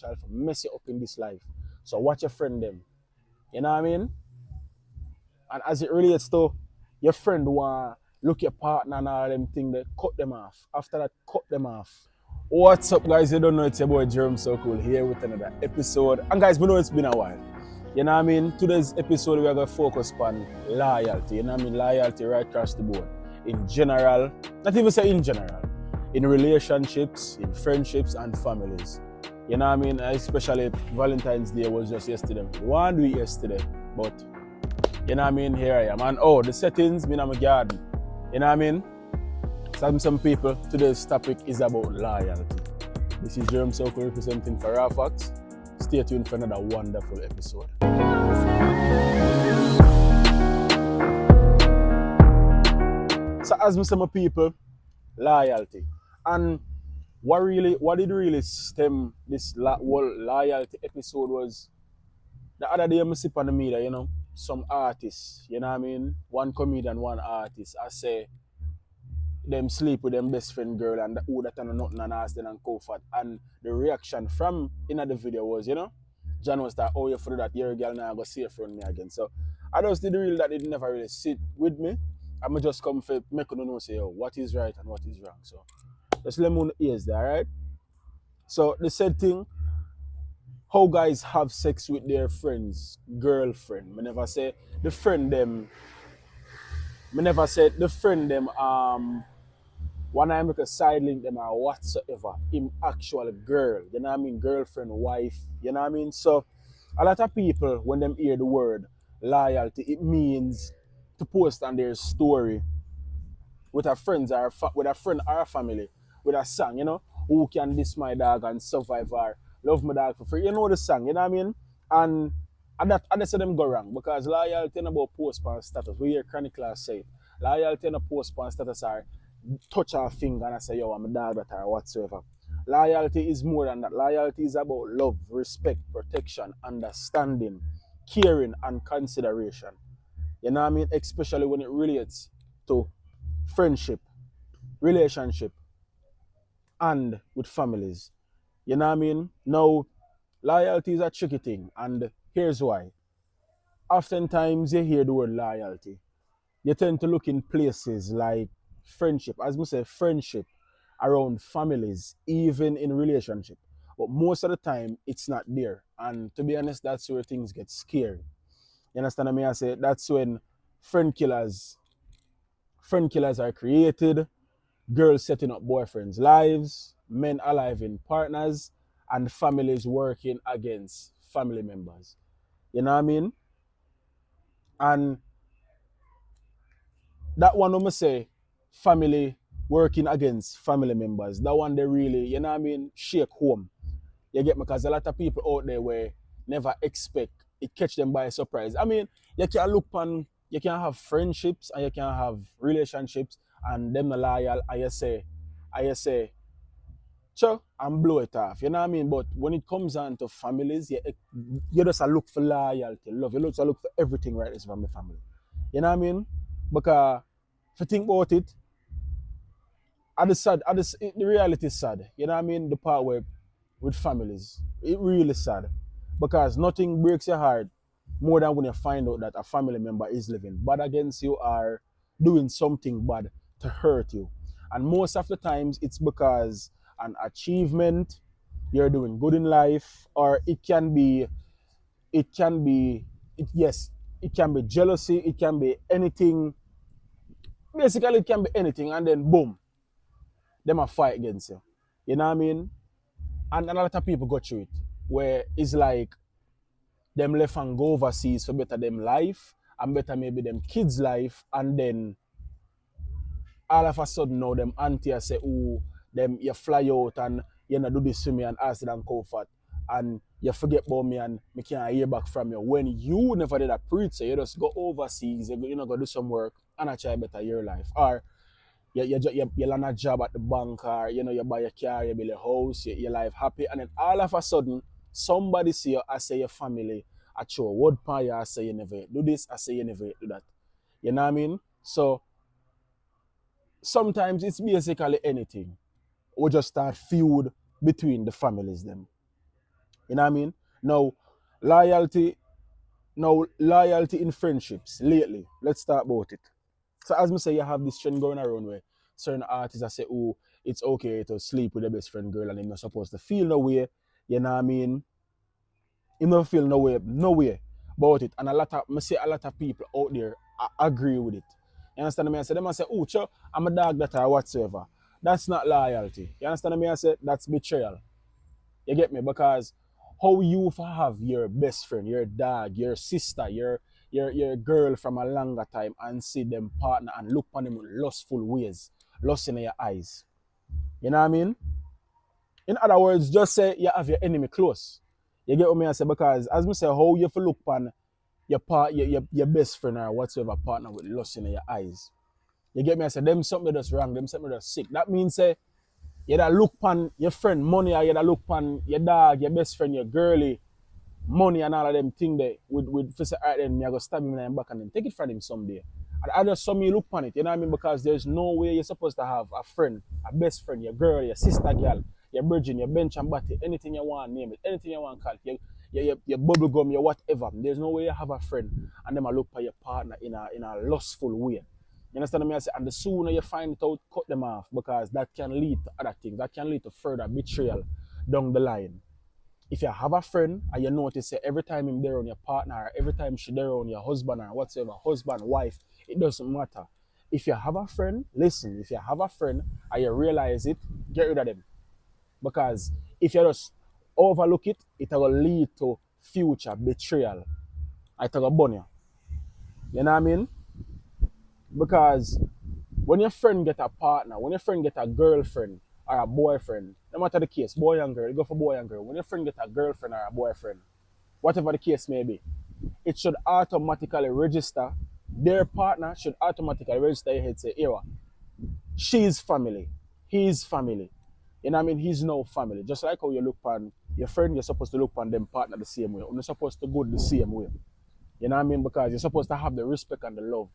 child for mess you up in this life. So watch your friend them. You know what I mean? And as it relates to your friend want look your partner and all them thing, they cut them off. After that, cut them off. What's up, guys? You don't know it's your boy Jerome So Cool here with another episode. And guys, we know it's been a while. You know what I mean? Today's episode we are gonna focus on loyalty. You know what I mean? Loyalty right across the board. In general, not even say in general, in relationships, in friendships and families. You know what I mean? Especially Valentine's Day was just yesterday. One week yesterday, but you know what I mean? Here I am. And oh, the settings, me in my garden. You know what I mean? Some people, today's topic is about loyalty. This is Jerome So Cool representing for RAWFAXX. Stay tuned for another wonderful episode. So as me say, my people, loyalty. And what did really stem this whole loyalty episode was the other day I sip on the media, you know, some artists, you know what I mean? One comedian, one artist, I say them sleep with them best friend girl and who that and nothing and ask them and comfort. And the reaction from in the video was, you know, John was like, oh, you for that, your girl now go see her friend me again. So I just did the real that it never really sit with me. I'm just come for make you know say, oh, what is right and what is wrong. So just let me know ears there, alright? So the said thing, how guys have sex with their friends, girlfriend. Me never say the friend them. Me never said the friend them when I make a side link them or whatsoever, him actual girl, you know what I mean, girlfriend, wife, you know what I mean? So a lot of people when them hear the word loyalty, it means to post on their story with a friends or with a friend or a family, with a song, you know, who can diss my dog and survive or love my dog for free. You know the song, you know what I mean? And that say them go wrong because loyalty ain't about post on status. We hear Chronic Class say it. Loyalty ain't a post on status or touch our finger and I say, yo, I'm a dog that or whatsoever. Loyalty is more than that. Loyalty is about love, respect, protection, understanding, caring, and consideration. You know what I mean? Especially when it relates to friendship, relationship, and with families. You know what I mean? Now, loyalty is a tricky thing, and here's why. Oftentimes you hear the word loyalty. You tend to look in places like friendship, as we say, friendship around families, even in relationship. But most of the time, it's not there. And to be honest, that's where things get scary. You understand what I mean? I say that's when friend killers, friend killers are created, girls setting up boyfriends' lives, men aliving partners, and families working against family members. You know what I mean? And that one I'm say family working against family members. That one they really, you know what I mean, shake home. You get me? Because a lot of people out there where never expect it catch them by surprise. I mean, you can look on, you can have friendships and you can have relationships and them are loyal and you say, sure, and blow it off. You know what I mean? But when it comes down to families, you just look for loyalty, love. You just look for everything right is from the family. You know what I mean? Because if you think about it, the reality is sad. You know what I mean? The part where with families, it really sad. Because nothing breaks your heart more than when you find out that a family member is living bad against you or doing something bad to hurt you. And most of the times it's because an achievement, you're doing good in life, or it can be, yes, it can be jealousy, it can be anything. Basically, it can be anything, and then boom, them a fight against you. You know what I mean? And a lot of people go through it, where it's like them left and go overseas for better them life and better maybe them kids' life, and then all of a sudden now them auntie say, oh, them you fly out and you know do this to me and ask it and comfort and you forget about me and me can't hear back from you. When you never did a preach, so you just go overseas, you know, go do some work and I try better your life. Or you land a job at the bank, or you know, you buy a car, you build a house, your life happy, and then all of a sudden somebody see you, I say your family, I show a word pan you, I say you never do this, I say you never do that. You know what I mean? So sometimes it's basically anything. We just start feud between the families them. You know what I mean? Now, loyalty, loyalty in friendships lately. Let's talk about it. So as me say, you have this trend going around where certain artists that say, oh, it's okay to sleep with the best friend girl and you're not supposed to feel no way. You know what I mean? You never feel no way about it. And me see a lot of people out there agree with it. You understand me? I say, them I say, oh, sure, I'm a dog that or whatsoever. That's not loyalty. You understand me? I say, that's betrayal. You get me? Because how you have your best friend, your dog, your sister, your girl from a longer time and see them partner and look on them with lustful ways, lust in your eyes. You know what I mean? In other words, just say you have your enemy close. You get what me I say? Because as me say, how you look on your best friend or whatsoever partner with lust in your eyes. You get me I say, them something that's wrong, them something that's sick. That means say you da look pan your friend money or you da look pan your dog, your best friend, your girlie, money and all of them thing there with for say, alright then me I go stab him in the back and then take it from him someday. And I just saw me look pan it, you know what I mean? Because there's no way you're supposed to have a friend, a best friend, your girl, your sister girl, your virgin, your bench and batty, anything you want name it, anything you want call it, your bubble gum, your whatever. There's no way you have a friend and then I look for your partner in a lustful way. You understand what I say? And the sooner you find it out, cut them off because that can lead to other things. That can lead to further betrayal down the line. If you have a friend and you notice that every time him there on your partner, or every time she there on your husband or whatsoever, husband, wife, it doesn't matter. If you have a friend, listen, if you have a friend and you realize it, get rid of them. Because if you just overlook it, it will lead to future betrayal. I take a burn you. You know what I mean? Because when your friend get a partner, when your friend get a girlfriend or a boyfriend, no matter the case, boy and girl, you go for boy and girl. When your friend get a girlfriend or a boyfriend, whatever the case may be, it should automatically register. Their partner should automatically register your head say, Ewa, she's family, he's family. You know what I mean? He's no family. Just like how you look on your friend, you're supposed to look on them partner the same way. You're supposed to go the same way. You know what I mean? Because you're supposed to have the respect and the love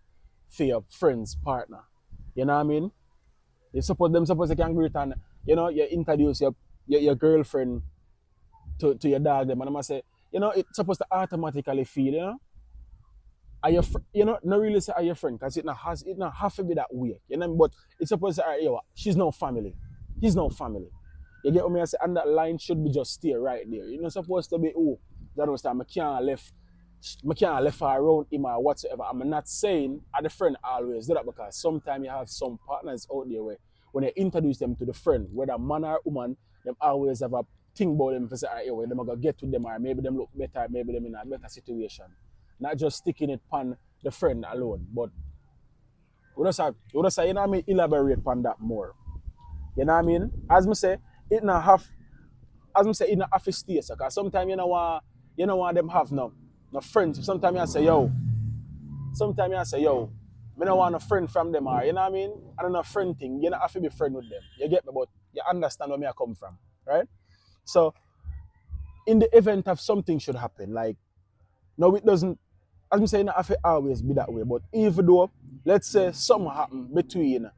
for your friend's partner. You know what I mean? Supposed to can greet and you introduce your girlfriend to your dog them and I'm say, it's supposed to automatically feel, are your not really say are your friend because it not have to be that way. You know, but it's supposed to she's no family. He's no family. You get what I say? And that line should be just stay right there. You're not supposed to be that understand I can't left her around him or whatsoever. I'm not saying the friend always do that because sometimes you have some partners out there where when you introduce them to the friend, whether man or woman, them always have a thing about them for say, when they're gonna get to them or maybe them look better, maybe them in a better situation. Not just sticking it on the friend alone, but we just say, you know what I mean, elaborate on that more. You know what I mean? As me say, it not have it not have to stay, because sometimes you know what them have no friends. Sometimes I say, yo, I don't want a friend from them, or you know what I mean? I don't know friend thing. You don't have to be friend with them. You get me, but you understand where I come from, right? So in the event of something should happen, like no, it doesn't. As I'm saying, it have to always be that way. But even though, let's say something happen between,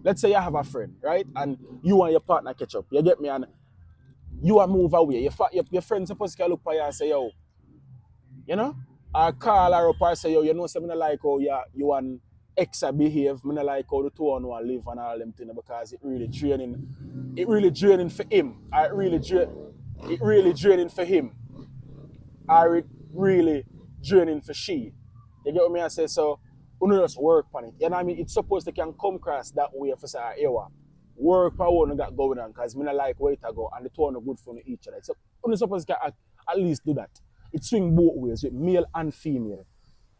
let's say you have a friend, right, and you and your partner catch up. You get me, and you are move away. Your friend supposed to look at you and say, yo, you know, or call her up or say, yo, something like how you and ex behave. I like how the two on one live and all them things because it really draining. It really draining for him. It really draining for him. Or it really draining for she. You get what I say? So, you just work on it. You know what I mean? It's supposed to can come across that way for say, ewa. Work for what you got going on because I like where to go and the two are good for each other. So, you're supposed to at least do that. It swing both ways with male and female.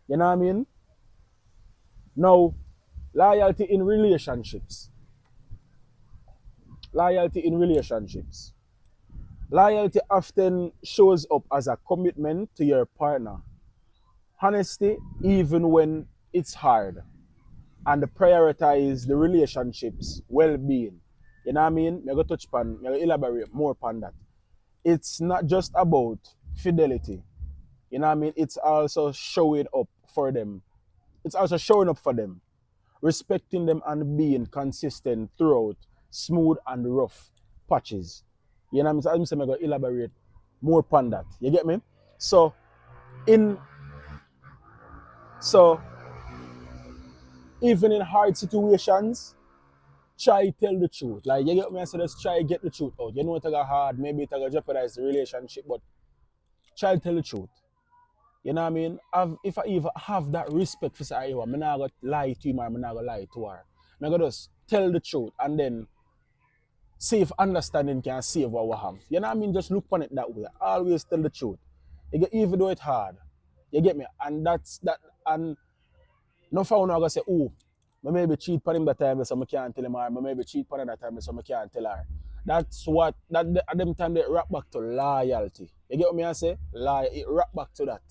You know what I mean? Now, loyalty in relationships. Loyalty in relationships. Loyalty often shows up as a commitment to your partner. Honesty, even when it's hard. And prioritize the relationship's well-being. You know what I mean? I'm going to touch upon, I'm going to elaborate more upon that. It's not just about fidelity. You know what I mean? It's also showing up for them. It's also showing up for them, respecting them and being consistent throughout smooth and rough patches. You know what I mean? So I'm going to elaborate more upon that. You get me? So in so even in hard situations, try tell the truth. Like you get me, so just try get the truth out. You know it's hard, maybe it's gonna jeopardize the relationship, but try tell the truth. You know what I mean? If I even have that respect for say, I'm not gonna lie to him or I'm not gonna lie to her. I'm gonna just tell the truth and then see if understanding can save what we have. You know what I mean? Just look on it that way. Always tell the truth. You get, even though it's hard. You get me? And that's that. And no for one gonna say, oh, I maybe cheat on him that time so I can't tell him, or I maybe cheat on her that time so I can't tell her. That's what that at them time they wrap back to loyalty. You get what I say? Lie, it wrap back to that.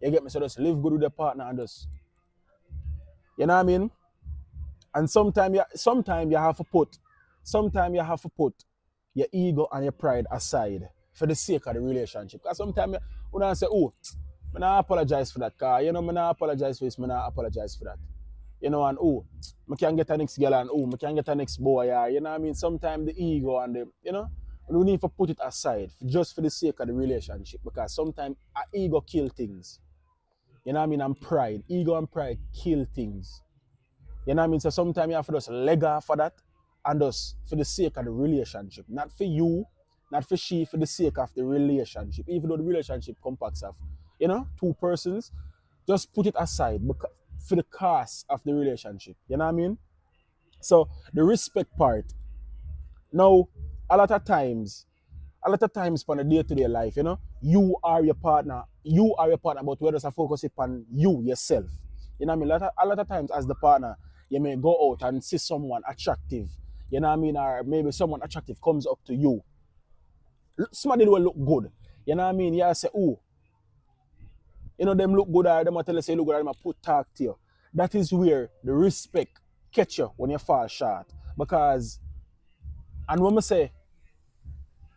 You get me? So just live good with the partner and just, you know what I mean? And sometimes you have to put your ego and your pride aside for the sake of the relationship. Because sometimes you don't say, oh, I not apologize for that car. You know, I not apologize for this, I not apologize for that. You know, and oh, I can get a next girl and oh, I can get a next boy. Yeah. You know what I mean? Sometimes the ego and the, you know, we need to put it aside just for the sake of the relationship. Because sometimes our ego kill things. You know what I mean? And pride. Ego and pride kill things. You know what I mean? So sometimes you have to just leg off for that and just for the sake of the relationship. Not for you, not for she, for the sake of the relationship. Even though the relationship compacts of, you know, two persons, just put it aside for the cost of the relationship. You know what I mean? So the respect part. Now, a lot of times, on a day-to-day life, you know, you are your partner, but we just focus it on you yourself. You know what I mean? A lot of times as the partner, you may go out and see someone attractive, you know what I mean, or maybe someone attractive comes up to you. Somebody will look good. You know what I mean? Yeah, say, oh, you know, them look good or them will tell you say look good or them will put talk to you. That is where the respect catch you when you fall short. Because and when I say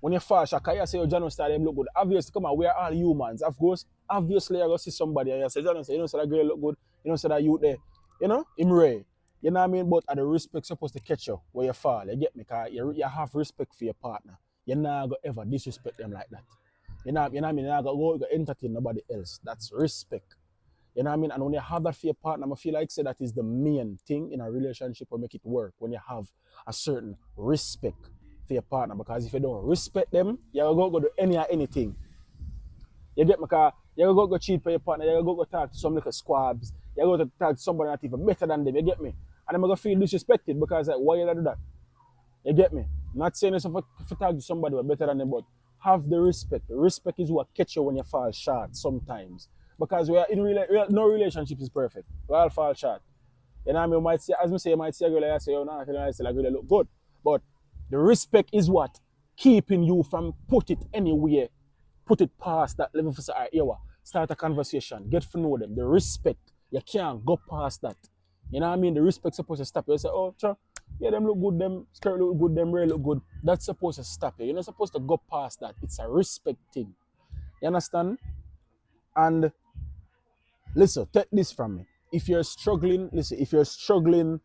when you fall short, you say, oh, John style them look good. Obviously, come on, we are all humans. Of course, obviously, I go see somebody and you say, John, you know, so that girl look good, you know, so that you there, you know, him Ray. You know what I mean? But the respect supposed to catch you where you fall. You get me? Because you have respect for your partner. You're not going to ever disrespect them like that. You know what I mean? You're not going to entertain nobody else. That's respect. You know what I mean? And when you have that for your partner, I feel like say that is the main thing in a relationship or make it work. When you have a certain respect for your partner. Because if you don't respect them, you're going to do anything. You get me? Because you're going to go cheat for your partner. You're going to go talk to some little squabs. You're going to talk to somebody not even better than them. You get me? And I'm going to feel disrespected because like, why you do that? You get me? Not saying it's for talk to somebody who better than them, but have the respect. The respect is what catch you when you fall short sometimes. Because we are in no relationship is perfect. We all fall short. You know what I mean? You might say, as me say, you might see a girl and say, oh, no, I say, like, really look good. But the respect is what keeping you from put it anywhere, put it past that level for say, all right, here, start a conversation, get to know them. The respect, you can't go past that. You know what I mean? The respect supposed to stop you. You say, oh, sure, yeah, them look good, them skirt look good, them really look good. That's supposed to stop you. You're not supposed to go past that. It's a respect thing. You understand? And listen, take this from me. If you're struggling, listen, if you're struggling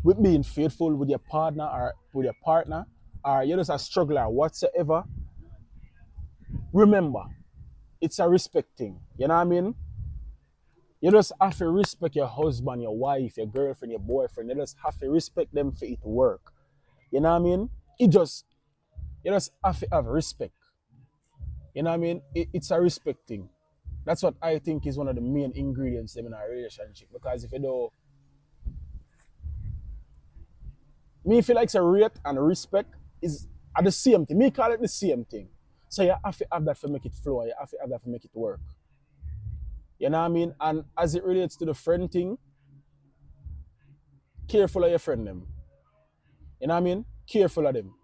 with being faithful with your partner or you're just a struggler whatsoever, remember, it's a respect thing. You know what I mean? You just have to respect your husband, your wife, your girlfriend, your boyfriend. You just have to respect them for it to work. You know what I mean? You just have to have respect. You know what I mean? It's a respect thing. That's what I think is one of the main ingredients in a relationship. Because if you don't, me feel like a rate and respect is at the same thing. Me call it the same thing. So you have to have that to make it flow. You have to have that to make it work. You know what I mean? And as it relates to the friend thing, careful of your friend them. You know what I mean? Careful of them.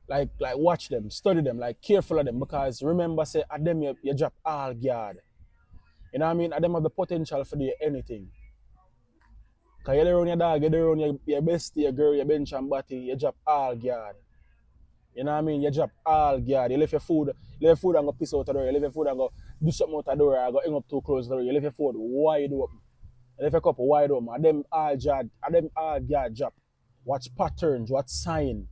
Like watch them, study them, like careful of them. Because remember, say at them you drop all guard. You know what I mean? At them have the potential for do anything. Cause you're around your dog, you're around your bestie, your girl, your bench and body, you drop all guard. You know what I mean? You drop all guard. You leave your food, and go piss out the door. You leave your food and go do something out the door or go hang up too close to the door. You leave your food wide open. You leave your cup wide open. And them all guard drop. Watch patterns, watch sign.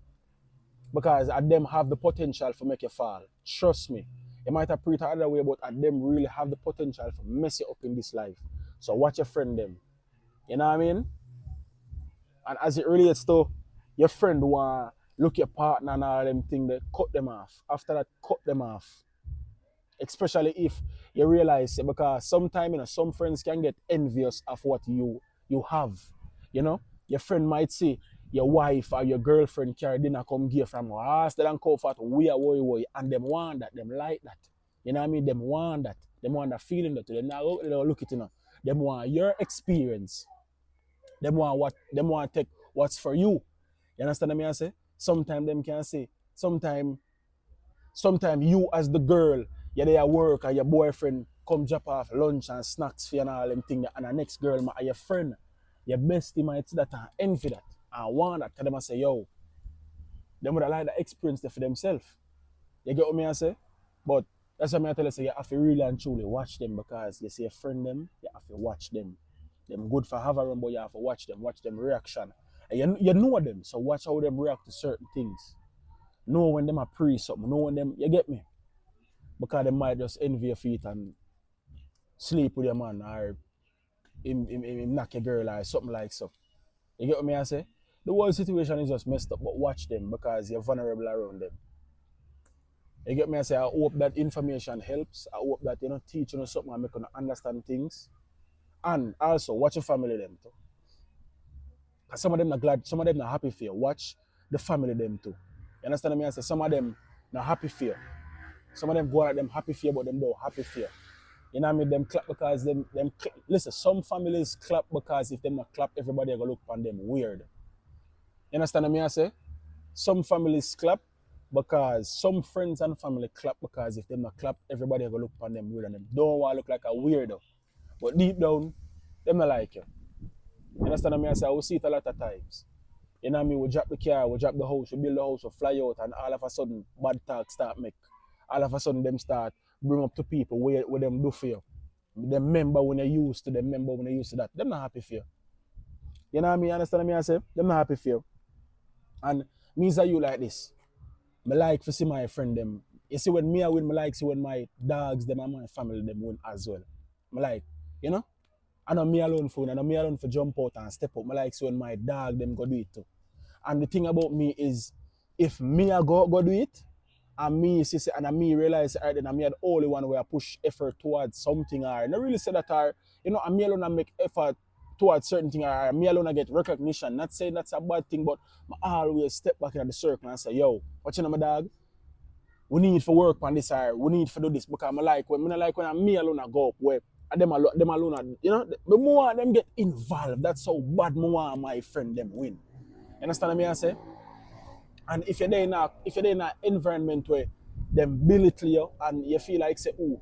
Because at them have the potential for make you fall. Trust me. You might have put it other way, but at them really have the potential for mess you up in this life. So watch your friend them. You know what I mean? And as it relates to your friend want look your partner and all them things, they cut them off. After that, cut them off. Especially if you realize because sometimes some friends can get envious of what you have. You know, your friend might say your wife or your girlfriend carry dinner come give from us, they don't comfort we are way, and them want that, them like that. You know what I mean? Them want that. Them want that feeling that them now look it, you know. Them want your experience. Them want to take what's for you. You understand what I say? Sometimes them can say, sometimes you as the girl, you're there at work and your boyfriend come drop off lunch and snacks for you and all them things, and the next girl are your friend. Your bestie might see that and envy that and want that. Cause them say, yo, them would like the experience there for themselves. You get what I say? But that's why I tell you, say you have to really and truly watch them because you see a friend them, you have to watch them. Them good for have around, but you have to watch them reaction. And you know them, so watch how them react to certain things. Know when them are pre something, know when them, you get me? Because they might just envy your feet and sleep with your man or him knock your girl or something like so. You get what I say? The whole situation is just messed up, but watch them because you're vulnerable around them. You get me? I say, I hope that information helps. I hope that teach something and make you understand things. And also watch your family them too. Cause some of them are glad, some of them are happy for you. Watch the family them too. You understand me? I say some of them not happy for you. Some of them go at them happy for you, but them don't happy for you. You know what I mean? Them clap because listen, some families clap because if them not clap, everybody gonna look upon them weird. You understand me? I say? Some families clap because some friends and family clap because if them not clap, everybody gonna look upon them weird and them don't want to look like a weirdo. But deep down, them not like you. You understand me? I say? I will see it a lot of times. You know what I mean? We drop the car, we drop the house, we build the house, we fly out, and all of a sudden, bad talk start make. All of a sudden, them start bring up to people what them do for you. Them remember when they used to, them remember when they used to that. Them not happy for you. You know what I mean? You understand me? I say? Them not happy for you. And me is you like this. Me like to see my friend them. You see when me I win, me like see when my dogs them and my family them win as well. Me like, you know? I know me alone for I know me alone for jump out and step up. Me like see when my dog them go do it too. And the thing about me is if me I go do it, and me see and me realize right then I'm the only one where I push effort towards something or not really say that I'm me alone I make effort towards certain thing or me alone I get recognition. Not saying that's a bad thing, but I always step back in the circle and say, yo, what you know my dog? We need for work on this or we need for do this because I like when I'm me alone I go up where them alone the more them get involved, that's how bad more my friend them win. You understand what I say? And if you're in an environment where them belittle you and you feel like say, oh,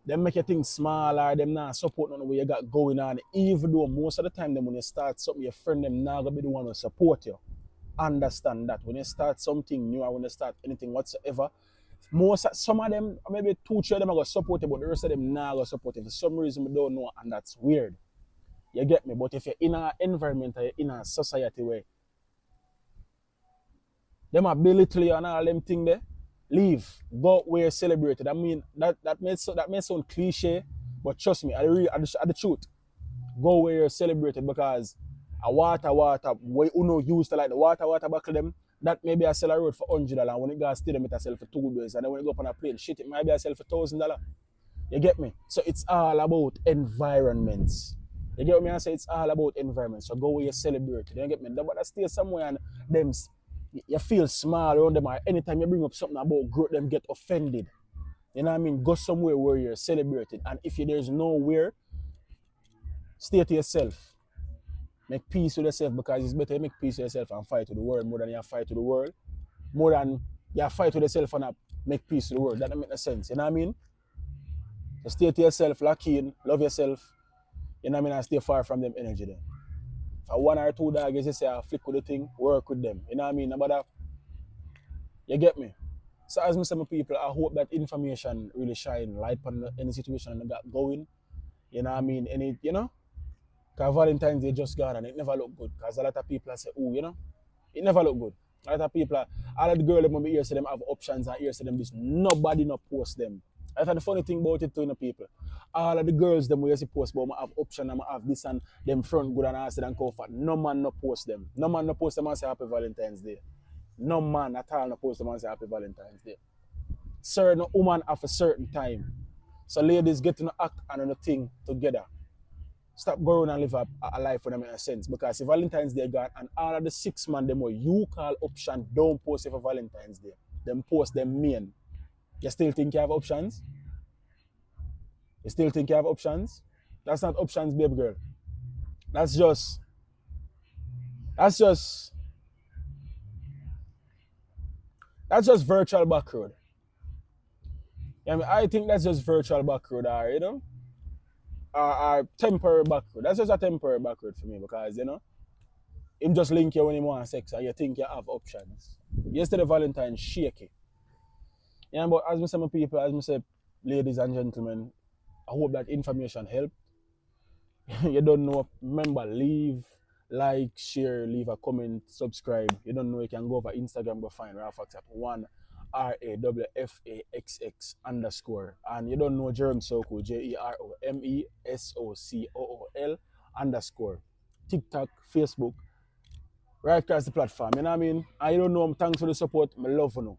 them make you think smaller, them not support none of what you got going on, even though most of the time them when you start something, your friend them not gonna be the one to support you. Understand that when you start something new or when you start anything whatsoever, some of them, maybe 2-3 of them are gonna support you, but the rest of them not gonna support you. For some reason we don't know, and that's weird. You get me? But if you're in an environment or you're in a society where them are belittle you and all them thing there, leave. Go where you're celebrated. I mean, that may sound cliche, but trust me, the truth. Go where you're celebrated because a water, where you know used to like the water back to them, that maybe I sell a road for $100 when it goes to them it sell for $2, and then when you go up on a plane, shit, it might be I sell for $1,000. You get me? So it's all about environments. You get me? I say it's all about environment. So go where you celebrate. You get me? But I stay somewhere and them you feel small around them, or anytime you bring up something about growth, them get offended. You know what I mean? Go somewhere where you're celebrated. And if there's nowhere, stay to yourself. Make peace with yourself because it's better you make peace with yourself and fight with the world more than you fight with the world. More than you fight with yourself and not make peace with the world. That doesn't make no sense. You know what I mean? So stay to yourself, lock in, love yourself. You know what I mean? And stay far from them energy then. If 1 or 2 dogs, you say I flick with the thing, work with them. You know what I mean? About that, you get me? So as I say, my people, I hope that information really shine light on any situation that got going. You know what I mean? Because Valentine's Day just gone and it never looked good. Because a lot of people say, oh, it never looked good. A lot of people, all of the girls them hear say them have options and hear say them this. Nobody no post them. That's the funny thing about it too, people. All of the girls them we see post but I have option and I have this and them front good and answer and comfort. No man no post them. No man no post them and say happy Valentine's Day. No man at all no post them and say happy Valentine's Day. Certain woman have a certain time. So ladies get to act and a thing together. Stop going and live a life for them in a sense. Because if Valentine's Day gone and all of the 6 man them what you call option don't post it for Valentine's Day. Them post them main. You still think you have options? You still think you have options? That's not options, baby girl. That's just that's just that's just virtual backroad. I mean, I think that's just virtual backroad, you know? Temporary backroad. That's just a temporary backroad for me because him just link you when he want sex and you think you have options. Yesterday Valentine shaky. Yeah, but as I say my people, as I say, ladies and gentlemen, I hope that information helped. You don't know, remember, leave, like, share, leave a comment, subscribe. You don't know, you can go over Instagram, go find RAWFAXX at one RAWFAXX underscore. And you don't know Jerome Sokol, JEROMESOCOOL underscore. TikTok, Facebook, right across the platform. You know what I mean? And you don't know, thanks for the support. I love you.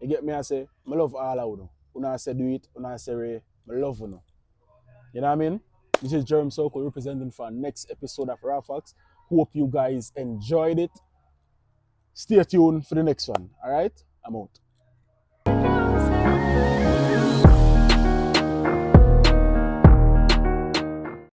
You get me? I say, I love all of you. Una say do it, una say Ray, I love you. You know what I mean? This is Jerome Sokol representing for next episode of RAWFAXX. Hope you guys enjoyed it. Stay tuned for the next one. All right? I'm out.